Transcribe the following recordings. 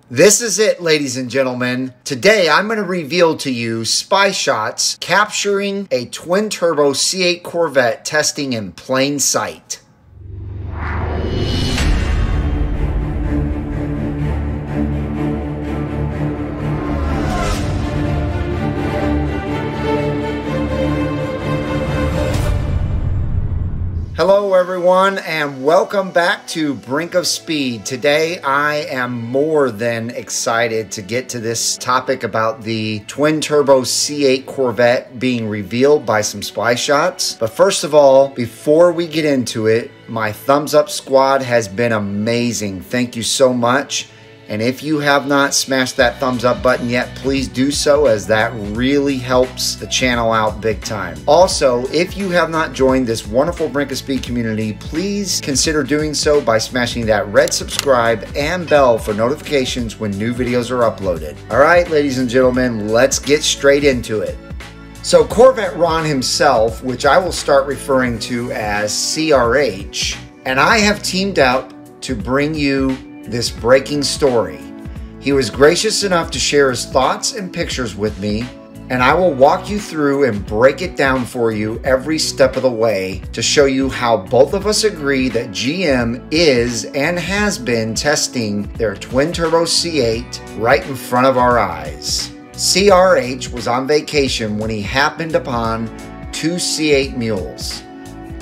This is it, ladies and gentlemen. Today, I'm going to reveal to you spy shots capturing a twin-turbo C8 Corvette testing in plain sight. Hello everyone and welcome back to Brink of Speed. Today I am more than excited to get to this topic about the twin-turbo C8 Corvette being revealed by some spy shots. But first of all, before we get into it, my thumbs up squad has been amazing. Thank you so much. And if you have not smashed that thumbs up button yet, please do so, as that really helps the channel out big time. Also, if you have not joined this wonderful Brink of Speed community, please consider doing so by smashing that red subscribe and bell for notifications when new videos are uploaded. All right, ladies and gentlemen, let's get straight into it. So Corvette Ron himself, which I will start referring to as CRH, and I have teamed up to bring you this breaking story. He was gracious enough to share his thoughts and pictures with me, and I will walk you through and break it down for you every step of the way to show you how both of us agree that GM is and has been testing their twin-turbo C8 right in front of our eyes. CRH was on vacation when he happened upon two C8 mules,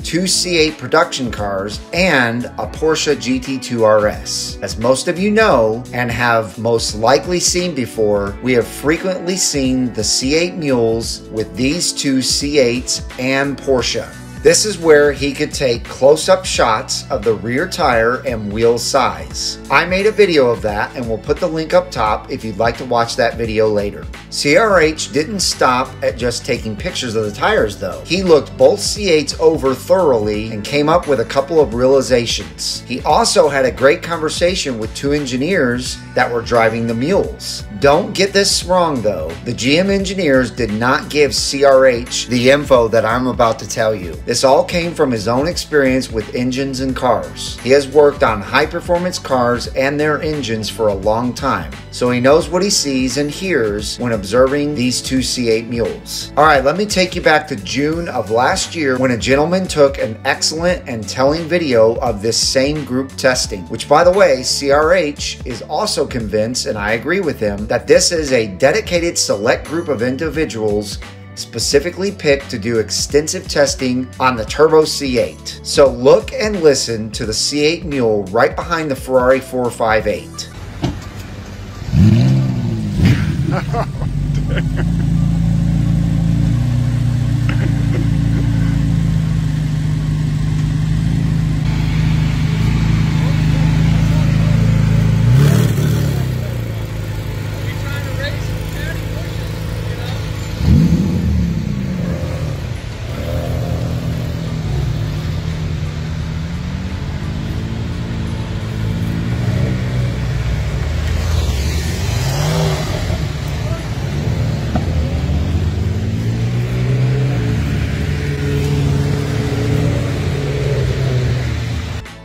two C8 production cars, and a Porsche GT2 RS. As most of you know, and have most likely seen before, we have frequently seen the C8 mules with these two C8s and Porsche. This is where he could take close-up shots of the rear tire and wheel size. I made a video of that and we'll put the link up top if you'd like to watch that video later. CRH didn't stop at just taking pictures of the tires though. He looked both C8s over thoroughly and came up with a couple of realizations. He also had a great conversation with two engineers that were driving the mules. Don't get this wrong though, the GM engineers did not give CRH the info that I'm about to tell you. This all came from his own experience with engines and cars. He has worked on high-performance cars and their engines for a long time, so he knows what he sees and hears when observing these two C8 mules. Alright, let me take you back to June of last year when a gentleman took an excellent and telling video of this same group testing, which by the way, CRH is also convinced, and I agree with him, that this is a dedicated select group of individuals specifically picked to do extensive testing on the Turbo C8. So look and listen to the C8 mule right behind the Ferrari 458.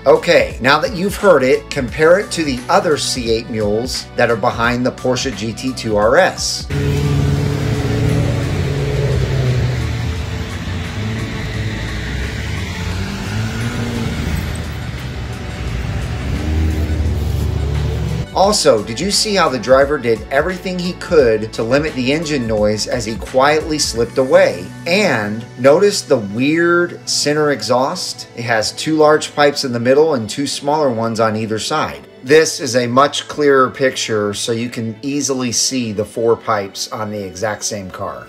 Okay, now that you've heard it, compare it to the other C8 mules that are behind the Porsche GT2 RS. Also, did you see how the driver did everything he could to limit the engine noise as he quietly slipped away? And notice the weird center exhaust? It has two large pipes in the middle and two smaller ones on either side. This is a much clearer picture so you can easily see the four pipes on the exact same car.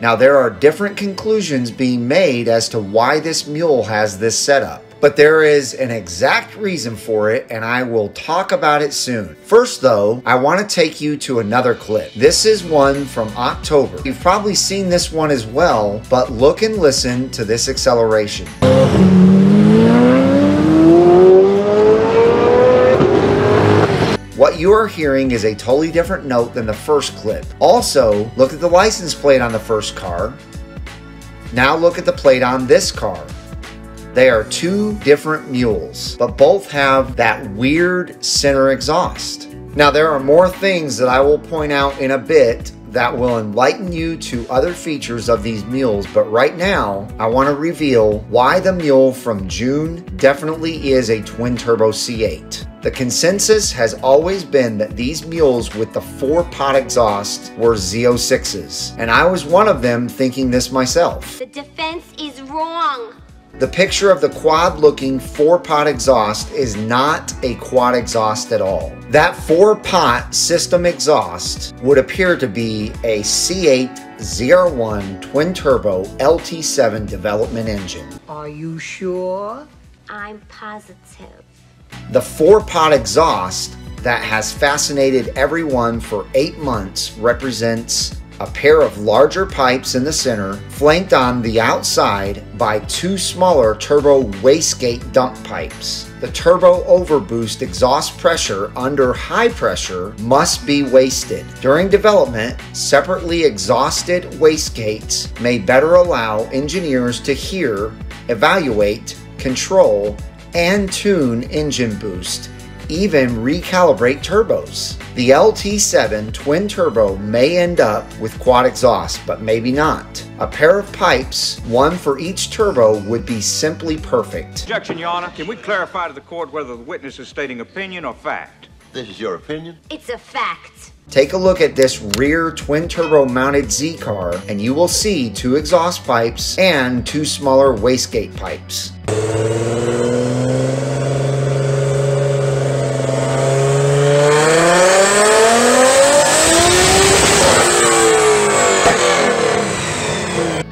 Now there are different conclusions being made as to why this mule has this setup, but there is an exact reason for it and I will talk about it soon. First though, I want to take you to another clip. This is one from October. You've probably seen this one as well, but look and listen to this acceleration. What you are hearing is a totally different note than the first clip. Also, look at the license plate on the first car. Now look at the plate on this car. They are two different mules, but both have that weird center exhaust. Now, there are more things that I will point out in a bit that will enlighten you to other features of these mules, but right now I want to reveal why the mule from June definitely is a twin-turbo C8. The consensus has always been that these mules with the 4-pot exhaust were Z06s, and I was one of them thinking this myself. The defense is wrong. The picture of the quad-looking 4-pot exhaust is not a quad exhaust at all. That 4-pot system exhaust would appear to be a C8 ZR1 twin-turbo LT7 development engine. Are you sure? I'm positive. The 4-pot exhaust that has fascinated everyone for 8 months represents a pair of larger pipes in the center, flanked on the outside by 2 smaller turbo wastegate dump pipes. The turbo overboost exhaust pressure under high pressure must be wasted. During development, separately exhausted wastegates may better allow engineers to hear, evaluate, control, and tune engine boost, even recalibrate turbos. The LT7 twin turbo may end up with quad exhaust, but maybe not. A pair of pipes, one for each turbo, would be simply perfect. Objection, Your Honor. Can we clarify to the court whether the witness is stating opinion or fact? This is your opinion? It's a fact. Take a look at this rear twin turbo mounted Z car and you will see 2 exhaust pipes and 2 smaller wastegate pipes.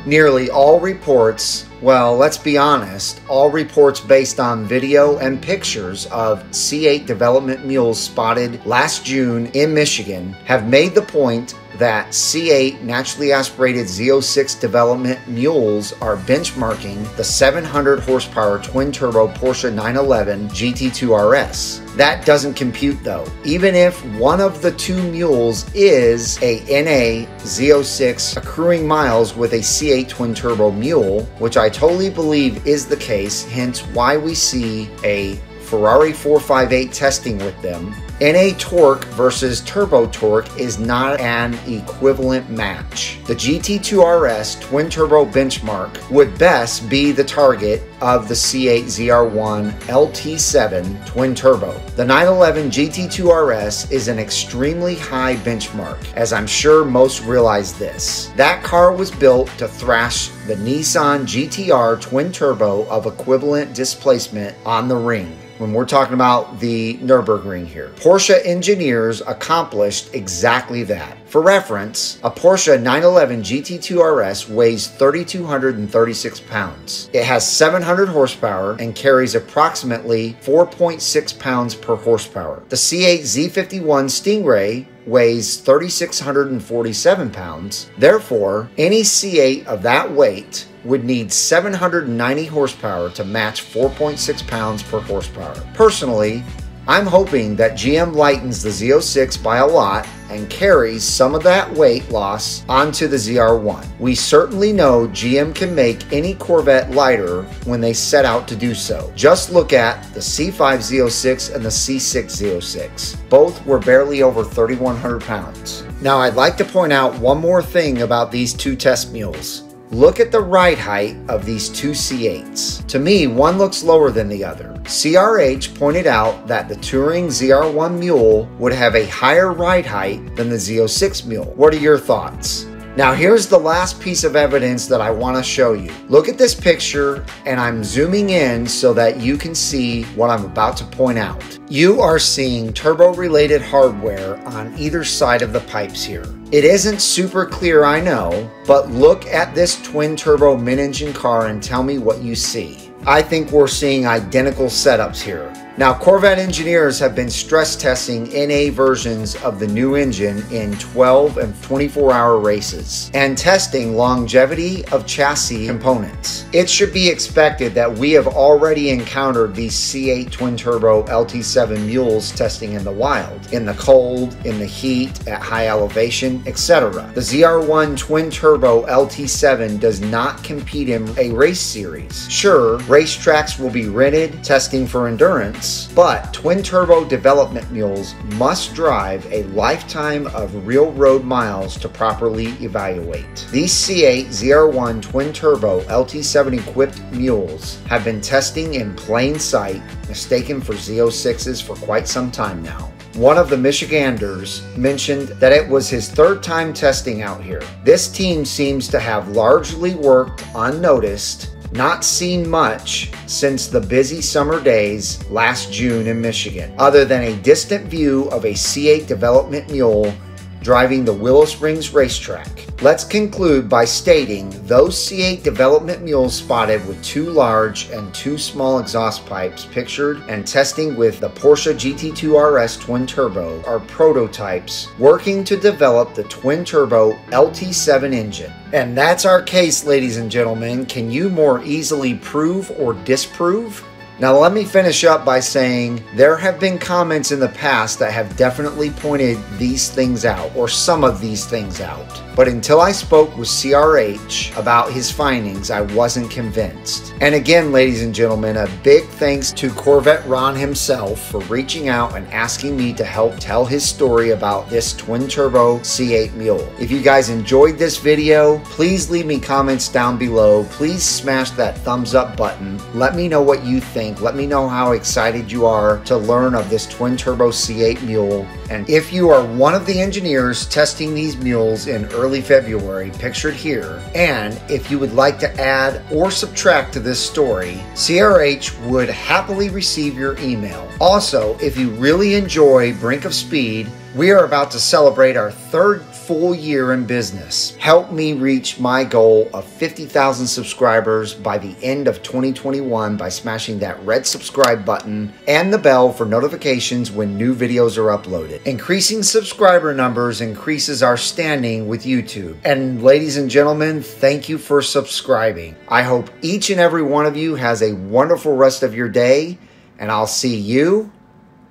Nearly all reports, well, let's be honest, all reports based on video and pictures of C8 development mules spotted last June in Michigan have made the point that C8 naturally aspirated Z06 development mules are benchmarking the 700 horsepower twin-turbo Porsche 911 GT2 RS. That doesn't compute though. Even if one of the 2 mules is a NA Z06 accruing miles with a C8 twin-turbo mule, which I totally believe is the case, hence why we see a Ferrari 458 testing with them, NA torque versus turbo torque is not an equivalent match. The GT2 RS twin turbo benchmark would best be the target of the C8 ZR1 LT7 twin turbo. The 911 GT2 RS is an extremely high benchmark, as I'm sure most realize this. That car was built to thrash the Nissan GTR twin turbo of equivalent displacement on the ring, when we're talking about the Nürburgring here. Porsche engineers accomplished exactly that. For reference, a Porsche 911 GT2 RS weighs 3,236 pounds. It has 700 horsepower and carries approximately 4.6 pounds per horsepower. The C8 Z51 Stingray weighs 3,647 pounds. Therefore, any C8 of that weight would need 790 horsepower to match 4.6 pounds per horsepower. Personally, I'm hoping that GM lightens the Z06 by a lot and carries some of that weight loss onto the ZR1. We certainly know GM can make any Corvette lighter when they set out to do so. Just look at the C5 Z06 and the C6 Z06. Both were barely over 3,100 pounds. Now, I'd like to point out one more thing about these 2 test mules. Look at the ride height of these 2 C8s. To me, one looks lower than the other. CRH pointed out that the Touring ZR1 mule would have a higher ride height than the Z06 mule. What are your thoughts? Now here's the last piece of evidence that I want to show you. Look at this picture, and I'm zooming in so that you can see what I'm about to point out. You are seeing turbo-related hardware on either side of the pipes here. It isn't super clear, I know, but look at this twin-turbo mid-engine car and tell me what you see. I think we're seeing identical setups here. Now, Corvette engineers have been stress testing NA versions of the new engine in 12 and 24-hour races and testing longevity of chassis components. It should be expected that we have already encountered these C8 twin-turbo LT7 mules testing in the wild, in the cold, in the heat, at high elevation, etc. The ZR1 twin-turbo LT7 does not compete in a race series. Sure, racetracks will be rented, testing for endurance, months. But twin-turbo development mules must drive a lifetime of real road miles to properly evaluate. These C8 ZR1 twin-turbo LT7 equipped mules have been testing in plain sight, mistaken for Z06s for quite some time now. One of the Michiganders mentioned that it was his third time testing out here. This team seems to have largely worked unnoticed, not seen much since the busy summer days last June in Michigan, other than a distant view of a C8 development mule driving the Willow Springs racetrack. Let's conclude by stating those C8 development mules spotted with 2 large and 2 small exhaust pipes pictured and testing with the Porsche GT2 RS twin turbo are prototypes working to develop the twin turbo LT7 engine. And that's our case, ladies and gentlemen. Can you more easily prove or disprove? Now let me finish up by saying there have been comments in the past that have definitely pointed these things out, or some of these things out. But until I spoke with CRH about his findings, I wasn't convinced. And again, ladies and gentlemen, a big thanks to Corvette Ron himself for reaching out and asking me to help tell his story about this twin-turbo C8 mule. If you guys enjoyed this video, please leave me comments down below. Please smash that thumbs up button. Let me know what you think. Let me know how excited you are to learn of this twin-turbo C8 mule. And if you are one of the engineers testing these mules in early February, pictured here, and if you would like to add or subtract to this story, CRH would happily receive your email. Also, if you really enjoy Brink of Speed, we are about to celebrate our 3rd full year in business. Help me reach my goal of 50,000 subscribers by the end of 2021 by smashing that red subscribe button and the bell for notifications when new videos are uploaded. Increasing subscriber numbers increases our standing with YouTube. And ladies and gentlemen, thank you for subscribing. I hope each and every one of you has a wonderful rest of your day, and I'll see you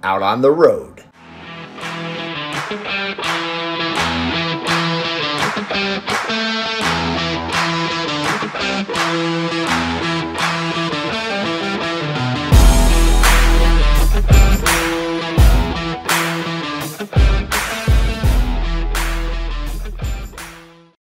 out on the road.